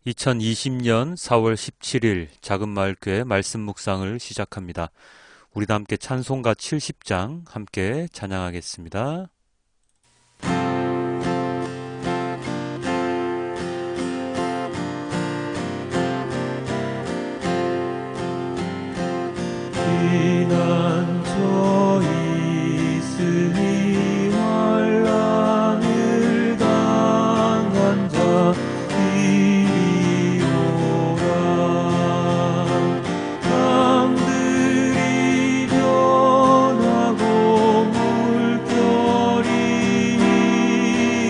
2020년 4월 17일 작은마을교회 말씀 묵상을 시작합니다. 우리 다 함께 찬송가 70장 함께 찬양하겠습니다. 피난처 있으니 환난을 당한 자 이리 오라. 강들이 변하고 물결이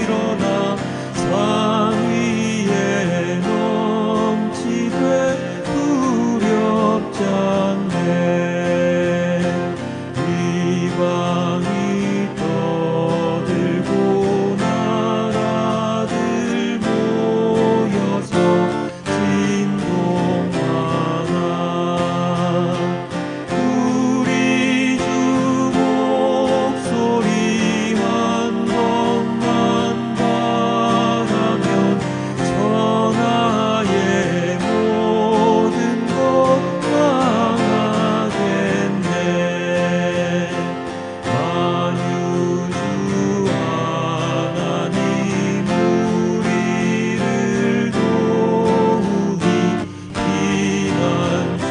일어나 산 위에 넘치되 두렵지 않네. 이방이 떠들고 나라들 모여서 진동하나. 우리 주 목소리 한 번만 바라면 천하의 모든 것 망하겠네. 만유주 하나님 우리를 도우니 피난처요.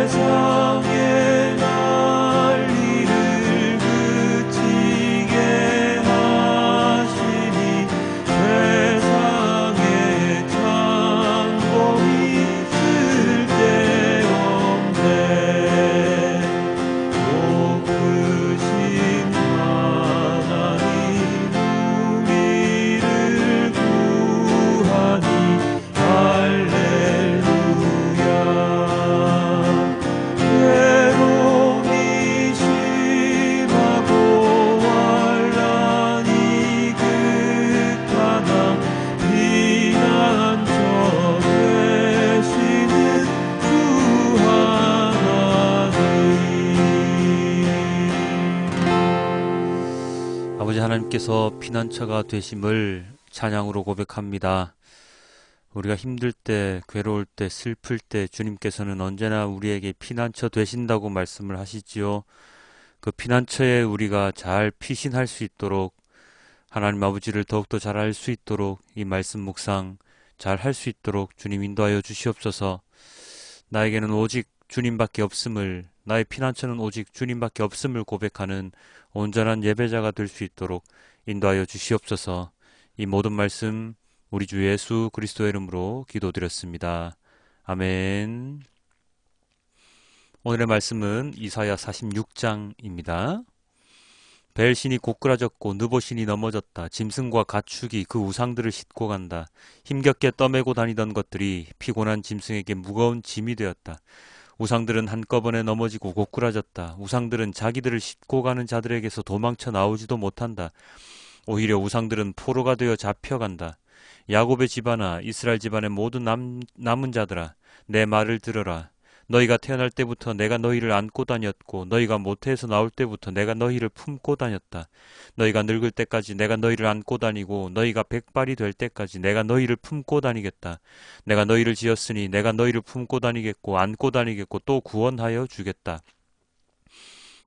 세상의 난리를 그치게 하시니 세상에 창고이 쓸데없네. 높으신 하나님 우리를 구하니 할렐루야. 괴로움이 심하고 환난이 극하나 피난처 되시는 주 하나님. 아버지 하나님께서 피난처가 되심을 찬양으로 고백합니다. 우리가 힘들 때, 괴로울 때, 슬플 때 주님께서는 언제나 우리에게 피난처 되신다고 말씀을 하시지요. 그 피난처에 우리가 잘 피신할 수 있도록 하나님 아버지를 더욱더 잘 알 수 있도록 이 말씀 묵상 잘 할 수 있도록 주님 인도하여 주시옵소서. 나에게는 오직 주님밖에 없음을, 나의 피난처는 오직 주님밖에 없음을 고백하는 온전한 예배자가 될 수 있도록 인도하여 주시옵소서. 이 모든 말씀 우리 주 예수 그리스도의 이름으로 기도드렸습니다. 아멘. 오늘의 말씀은 이사야 46장입니다. 벨신이 고꾸라졌고 느보신이 넘어졌다. 짐승과 가축이 그 우상들을 싣고 간다. 힘겹게 떠매고 다니던 것들이 피곤한 짐승에게 무거운 짐이 되었다. 우상들은 한꺼번에 넘어지고 고꾸라졌다. 우상들은 자기들을 싣고 가는 자들에게서 도망쳐 나오지도 못한다. 오히려 우상들은 포로가 되어 잡혀간다. 야곱의 집안아, 이스라엘 집안의 모든 남은 자들아, 내 말을 들어라. 너희가 태어날 때부터 내가 너희를 안고 다녔고 너희가 모태에서 나올 때부터 내가 너희를 품고 다녔다. 너희가 늙을 때까지 내가 너희를 안고 다니고 너희가 백발이 될 때까지 내가 너희를 품고 다니겠다. 내가 너희를 지었으니 내가 너희를 품고 다니겠고 안고 다니겠고 또 구원하여 주겠다.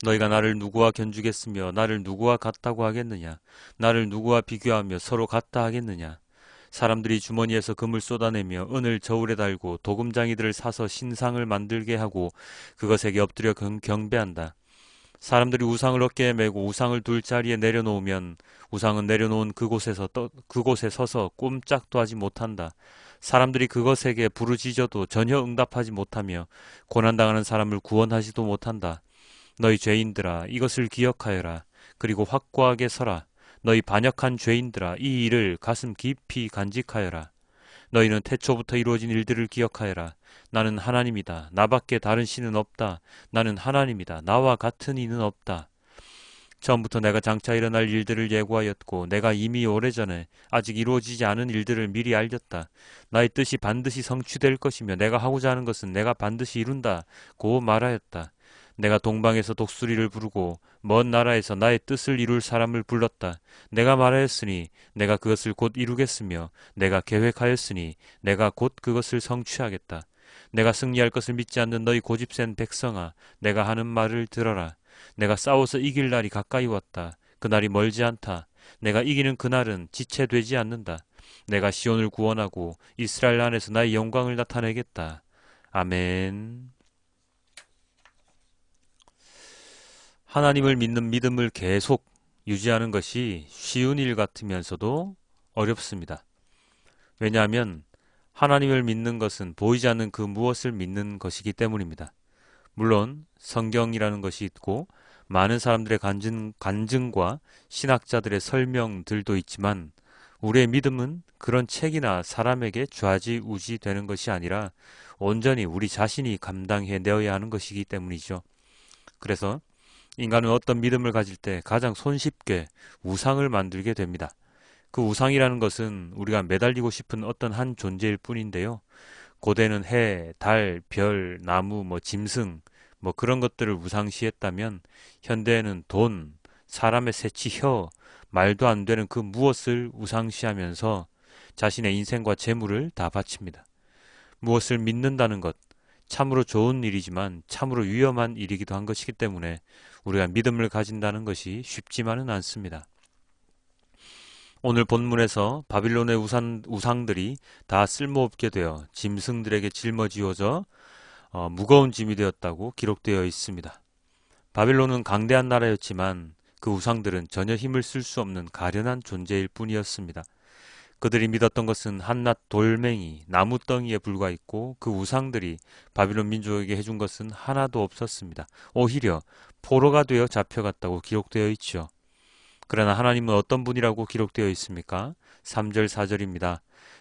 너희가 나를 누구와 견주겠으며 나를 누구와 같다고 하겠느냐? 나를 누구와 비교하며 서로 같다 하겠느냐? 사람들이 주머니에서 금을 쏟아내며 은을 저울에 달고 도금장이들을 사서 신상을 만들게 하고 그것에게 엎드려 경배한다. 사람들이 우상을 어깨에 메고 우상을 둘 자리에 내려놓으면 우상은 내려놓은 그곳에 서서 꼼짝도 하지 못한다. 사람들이 그것에게 부르짖어도 전혀 응답하지 못하며 고난당하는 사람을 구원하지도 못한다. 너희 죄인들아, 이것을 기억하여라. 그리고 확고하게 서라. 너희 반역한 죄인들아, 이 일을 가슴 깊이 간직하여라. 너희는 태초부터 이루어진 일들을 기억하여라. 나는 하나님이다. 나밖에 다른 신은 없다. 나는 하나님이다. 나와 같은 이는 없다. 처음부터 내가 장차 일어날 일들을 예고하였고 내가 이미 오래전에 아직 이루어지지 않은 일들을 미리 알렸다. 나의 뜻이 반드시 성취될 것이며 내가 하고자 하는 것은 내가 반드시 이룬다고 말하였다. 내가 동방에서 독수리를 부르고 먼 나라에서 나의 뜻을 이룰 사람을 불렀다. 내가 말하였으니 내가 그것을 곧 이루겠으며 내가 계획하였으니 내가 곧 그것을 성취하겠다. 내가 승리할 것을 믿지 않는 너희 고집센 백성아, 내가 하는 말을 들어라. 내가 싸워서 이길 날이 가까이 왔다. 그날이 멀지 않다. 내가 이기는 그날은 지체되지 않는다. 내가 시온을 구원하고 이스라엘 안에서 나의 영광을 나타내겠다. 아멘. 하나님을 믿는 믿음을 계속 유지하는 것이 쉬운 일 같으면서도 어렵습니다. 왜냐하면 하나님을 믿는 것은 보이지 않는 그 무엇을 믿는 것이기 때문입니다. 물론 성경이라는 것이 있고 많은 사람들의 간증과 신학자들의 설명들도 있지만 우리의 믿음은 그런 책이나 사람에게 좌지우지 되는 것이 아니라 온전히 우리 자신이 감당해내어야 하는 것이기 때문이죠. 그래서 인간은 어떤 믿음을 가질 때 가장 손쉽게 우상을 만들게 됩니다. 그 우상이라는 것은 우리가 매달리고 싶은 어떤 한 존재일 뿐인데요. 고대는 해, 달, 별, 나무, 짐승, 그런 것들을 우상시했다면 현대에는 돈, 사람의 새치, 혀, 말도 안 되는 그 무엇을 우상시하면서 자신의 인생과 재물을 다 바칩니다. 무엇을 믿는다는 것, 참으로 좋은 일이지만 참으로 위험한 일이기도 한 것이기 때문에 우리가 믿음을 가진다는 것이 쉽지만은 않습니다. 오늘 본문에서 바빌론의 우상들이 다 쓸모없게 되어 짐승들에게 짊어지워져 무거운 짐이 되었다고 기록되어 있습니다. 바빌론은 강대한 나라였지만 그 우상들은 전혀 힘을 쓸 수 없는 가련한 존재일 뿐이었습니다. 그들이 믿었던 것은 한낱 돌멩이, 나무덩이에 불과했고 그 우상들이 바빌론 민족에게 해준 것은 하나도 없었습니다. 오히려 포로가 되어 잡혀갔다고 기록되어 있죠. 그러나 하나님은 어떤 분이라고 기록되어 있습니까? 3절 4절입니다.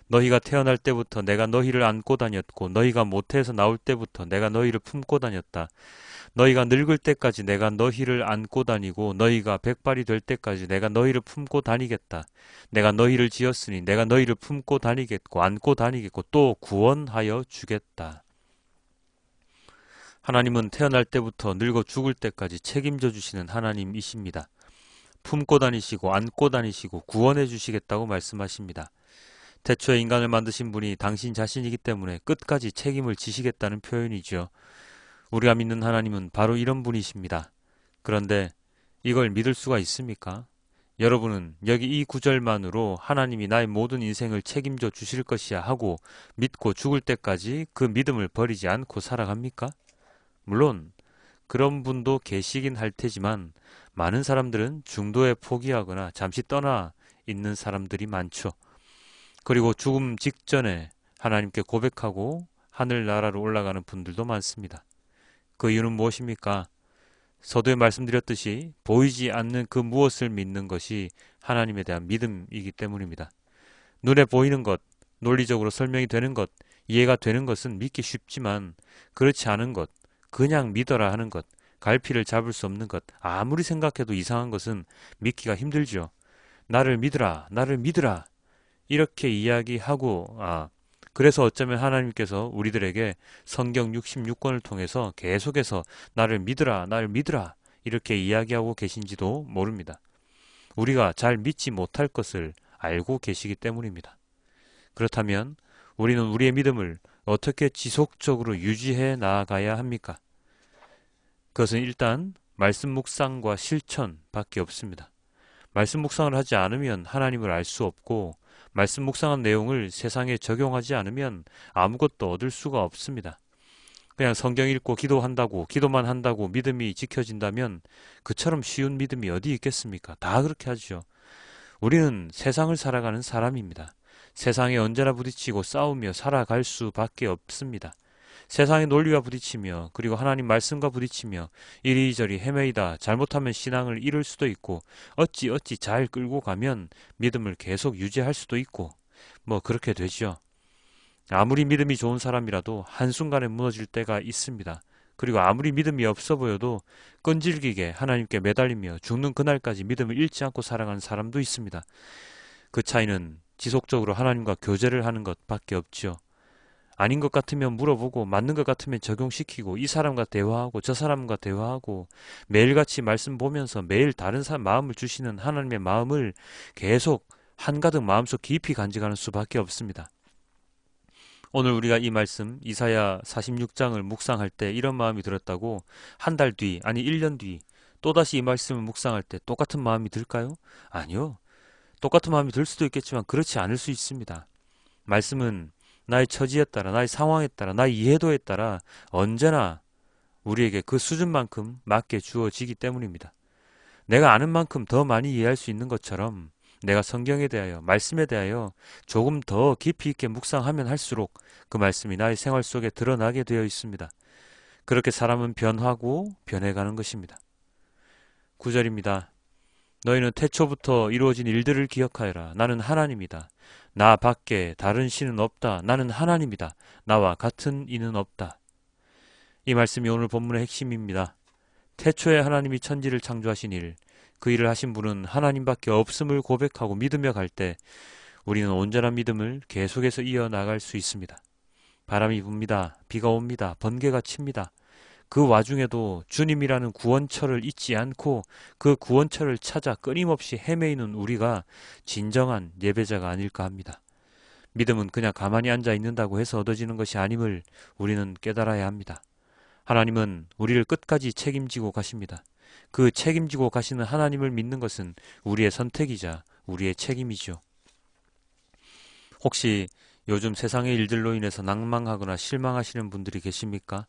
너희가 태어날 때부터 내가 너희를 안고 다녔고 너희가 모태에서 나올 때부터 내가 너희를 품고 다녔다. 너희가 늙을 때까지 내가 너희를 안고 다니고 너희가 백발이 될 때까지 내가 너희를 품고 다니겠다. 내가 너희를 지었으니 내가 너희를 품고 다니겠고 안고 다니겠고 또 구원하여 주겠다. 하나님은 태어날 때부터 늙어 죽을 때까지 책임져 주시는 하나님이십니다. 품고 다니시고 안고 다니시고 구원해 주시겠다고 말씀하십니다. 태초에 인간을 만드신 분이 당신 자신이기 때문에 끝까지 책임을 지시겠다는 표현이죠. 우리가 믿는 하나님은 바로 이런 분이십니다. 그런데 이걸 믿을 수가 있습니까? 여러분은 여기 이 구절만으로 하나님이 나의 모든 인생을 책임져 주실 것이야 하고 믿고 죽을 때까지 그 믿음을 버리지 않고 살아갑니까? 물론 그런 분도 계시긴 할 테지만 많은 사람들은 중도에 포기하거나 잠시 떠나 있는 사람들이 많죠. 그리고 죽음 직전에 하나님께 고백하고 하늘나라로 올라가는 분들도 많습니다. 그 이유는 무엇입니까? 서두에 말씀드렸듯이 보이지 않는 그 무엇을 믿는 것이 하나님에 대한 믿음이기 때문입니다. 눈에 보이는 것, 논리적으로 설명이 되는 것, 이해가 되는 것은 믿기 쉽지만 그렇지 않은 것, 그냥 믿어라 하는 것, 갈피를 잡을 수 없는 것, 아무리 생각해도 이상한 것은 믿기가 힘들죠. 나를 믿으라, 나를 믿으라 이렇게 이야기하고 그래서 어쩌면 하나님께서 우리들에게 성경 66권을 통해서 계속해서 나를 믿으라, 나를 믿으라 이렇게 이야기하고 계신지도 모릅니다. 우리가 잘 믿지 못할 것을 알고 계시기 때문입니다. 그렇다면 우리는 우리의 믿음을 어떻게 지속적으로 유지해 나아가야 합니까? 그것은 일단 말씀 묵상과 실천밖에 없습니다. 말씀 묵상을 하지 않으면 하나님을 알 수 없고 말씀 묵상한 내용을 세상에 적용하지 않으면 아무것도 얻을 수가 없습니다. 그냥 성경 읽고 기도한다고 기도만 한다고 믿음이 지켜진다면 그처럼 쉬운 믿음이 어디 있겠습니까? 다 그렇게 하죠. 우리는 세상을 살아가는 사람입니다. 세상에 언제나 부딪히고 싸우며 살아갈 수밖에 없습니다. 세상의 논리와 부딪히며 그리고 하나님 말씀과 부딪히며 이리저리 헤매이다 잘못하면 신앙을 잃을 수도 있고 어찌 잘 끌고 가면 믿음을 계속 유지할 수도 있고 그렇게 되죠. 아무리 믿음이 좋은 사람이라도 한순간에 무너질 때가 있습니다. 그리고 아무리 믿음이 없어 보여도 끈질기게 하나님께 매달리며 죽는 그날까지 믿음을 잃지 않고 살아가는 사람도 있습니다. 그 차이는 지속적으로 하나님과 교제를 하는 것밖에 없죠. 아닌 것 같으면 물어보고 맞는 것 같으면 적용시키고 이 사람과 대화하고 저 사람과 대화하고 매일같이 말씀 보면서 매일 다른 사람 마음을 주시는 하나님의 마음을 계속 한가득 마음속 깊이 간직하는 수밖에 없습니다. 오늘 우리가 이 말씀 이사야 46장을 묵상할 때 이런 마음이 들었다고 한 달 뒤, 아니 1년 뒤 또다시 이 말씀을 묵상할 때 똑같은 마음이 들까요? 아니요. 똑같은 마음이 들 수도 있겠지만 그렇지 않을 수 있습니다. 말씀은 나의 처지에 따라, 나의 상황에 따라, 나의 이해도에 따라 언제나 우리에게 그 수준만큼 맞게 주어지기 때문입니다. 내가 아는 만큼 더 많이 이해할 수 있는 것처럼 내가 성경에 대하여, 말씀에 대하여 조금 더 깊이 있게 묵상하면 할수록 그 말씀이 나의 생활 속에 드러나게 되어 있습니다. 그렇게 사람은 변하고 변해가는 것입니다. 9절입니다. 너희는 태초부터 이루어진 일들을 기억하여라. 나는 하나님이다. 나 밖에 다른 신은 없다. 나는 하나님이다. 나와 같은 이는 없다. 이 말씀이 오늘 본문의 핵심입니다. 태초에 하나님이 천지를 창조하신 일, 그 일을 하신 분은 하나님밖에 없음을 고백하고 믿으며 갈 때 우리는 온전한 믿음을 계속해서 이어나갈 수 있습니다. 바람이 붑니다. 비가 옵니다. 번개가 칩니다. 그 와중에도 주님이라는 구원처를 잊지 않고 그 구원처를 찾아 끊임없이 헤매이는 우리가 진정한 예배자가 아닐까 합니다. 믿음은 그냥 가만히 앉아 있는다고 해서 얻어지는 것이 아님을 우리는 깨달아야 합니다. 하나님은 우리를 끝까지 책임지고 가십니다. 그 책임지고 가시는 하나님을 믿는 것은 우리의 선택이자 우리의 책임이죠. 혹시 요즘 세상의 일들로 인해서 낭망하거나 실망하시는 분들이 계십니까?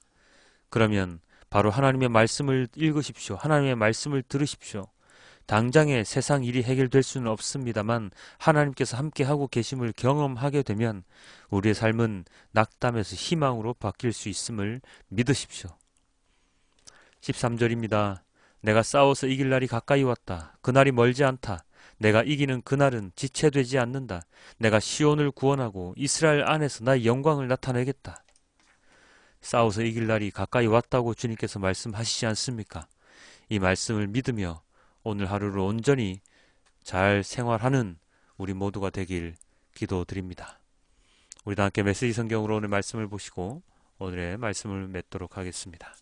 그러면 바로 하나님의 말씀을 읽으십시오. 하나님의 말씀을 들으십시오. 당장에 세상 일이 해결될 수는 없습니다만 하나님께서 함께하고 계심을 경험하게 되면 우리의 삶은 낙담에서 희망으로 바뀔 수 있음을 믿으십시오. 13절입니다. 내가 싸워서 이길 날이 가까이 왔다. 그날이 멀지 않다. 내가 이기는 그날은 지체되지 않는다. 내가 시온을 구원하고 이스라엘 안에서 나의 영광을 나타내겠다. 싸워서 이길 날이 가까이 왔다고 주님께서 말씀하시지 않습니까? 이 말씀을 믿으며 오늘 하루를 온전히 잘 생활하는 우리 모두가 되길 기도드립니다. 우리 다 함께 메시지 성경으로 오늘 말씀을 보시고 오늘의 말씀을 맺도록 하겠습니다.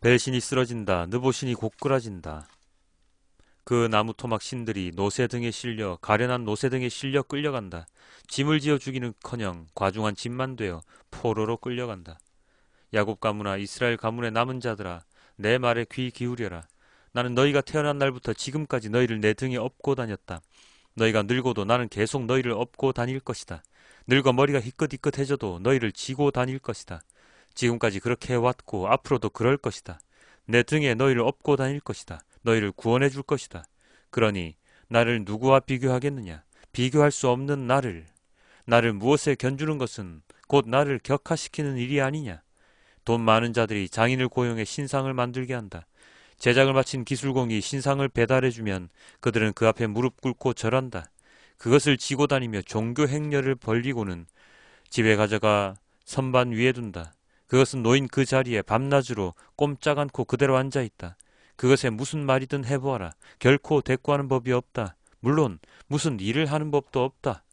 벨신이 쓰러진다. 느보신이 고꾸라진다. 그 나무 토막 신들이 노새 등에 실려 가련한 노새 등에 실려 끌려간다. 짐을 지어 주기는커녕 과중한 짐만 되어 포로로 끌려간다. 야곱 가문아 이스라엘 가문의 남은 자들아 내 말에 귀 기울여라. 나는 너희가 태어난 날부터 지금까지 너희를 내 등에 업고 다녔다. 너희가 늙어도 나는 계속 너희를 업고 다닐 것이다. 늙어 머리가 희끗희끗해져도 너희를 지고 다닐 것이다. 지금까지 그렇게 해왔고 앞으로도 그럴 것이다. 내 등에 너희를 업고 다닐 것이다. 너희를 구원해 줄 것이다. 그러니 나를 누구와 비교하겠느냐? 비교할 수 없는 나를 무엇에 견주는 것은 곧 나를 격하시키는 일이 아니냐? 돈 많은 자들이 장인을 고용해 신상을 만들게 한다. 제작을 마친 기술공이 신상을 배달해주면 그들은 그 앞에 무릎 꿇고 절한다. 그것을 지고 다니며 종교 행렬을 벌리고는 집에 가져가 선반 위에 둔다. 그것은 놓인 그 자리에 밤낮으로 꼼짝 않고 그대로 앉아있다. 그것에 무슨 말이든 해보아라. 결코 대꾸하는 법이 없다. 물론 무슨 일을 하는 법도 없다.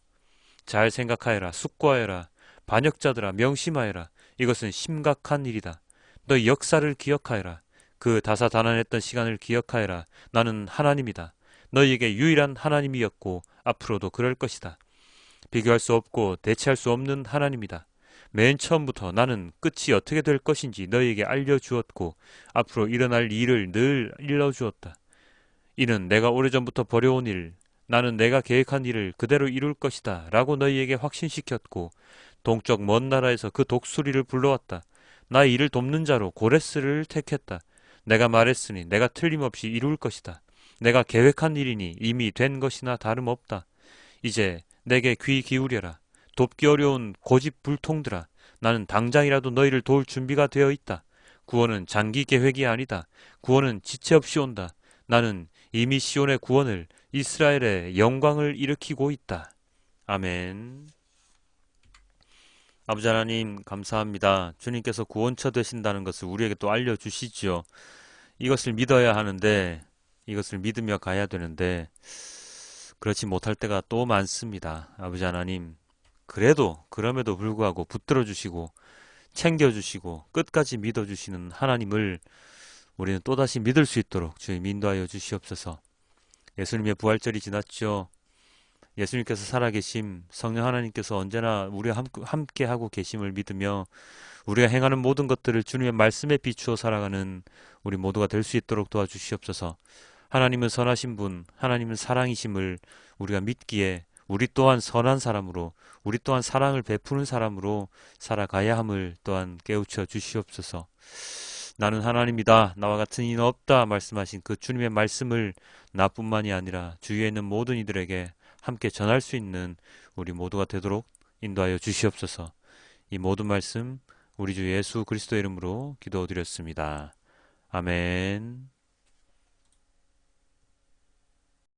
잘 생각하여라. 숙고하여라. 반역자들아 명심하여라. 이것은 심각한 일이다. 너 역사를 기억하여라. 그 다사다난했던 시간을 기억하여라. 나는 하나님이다. 너희에게 유일한 하나님이었고 앞으로도 그럴 것이다. 비교할 수 없고 대체할 수 없는 하나님이다. 맨 처음부터 나는 끝이 어떻게 될 것인지 너희에게 알려주었고 앞으로 일어날 일을 늘 일러주었다. 이는 내가 오래전부터 벌여온 일, 나는 내가 계획한 일을 그대로 이룰 것이다 라고 너희에게 확신시켰고 동쪽 먼 나라에서 그 독수리를 불러왔다. 나의 일을 돕는 자로 고레스를 택했다. 내가 말했으니 내가 틀림없이 이룰 것이다. 내가 계획한 일이니 이미 된 것이나 다름없다. 이제 내게 귀 기울여라. 돕기 어려운 고집불통들아. 나는 당장이라도 너희를 도울 준비가 되어 있다. 구원은 장기 계획이 아니다. 구원은 지체 없이 온다. 나는 이미 시온의 구원을 이스라엘의 영광을 일으키고 있다. 아멘. 아버지 하나님 감사합니다. 주님께서 구원처 되신다는 것을 우리에게 또 알려주시지요. 이것을 믿어야 하는데 이것을 믿으며 가야 되는데 그렇지 못할 때가 또 많습니다. 아버지 하나님 그럼에도 불구하고 붙들어 주시고 챙겨 주시고 끝까지 믿어 주시는 하나님을 우리는 또다시 믿을 수 있도록 주님 인도하여 주시옵소서. 예수님의 부활절이 지났죠. 예수님께서 살아계심, 성령 하나님께서 언제나 우리와 함께 하고 계심을 믿으며 우리가 행하는 모든 것들을 주님의 말씀에 비추어 살아가는 우리 모두가 될 수 있도록 도와주시옵소서. 하나님은 선하신 분, 하나님은 사랑이심을 우리가 믿기에 우리 또한 선한 사람으로, 우리 또한 사랑을 베푸는 사람으로 살아가야 함을 또한 깨우쳐 주시옵소서. 나는 하나님이다, 나와 같은 이는 없다 말씀하신 그 주님의 말씀을 나뿐만이 아니라 주위에 있는 모든 이들에게 함께 전할 수 있는 우리 모두가 되도록 인도하여 주시옵소서. 이 모든 말씀 우리 주 예수 그리스도 이름으로 기도드렸습니다. 아멘.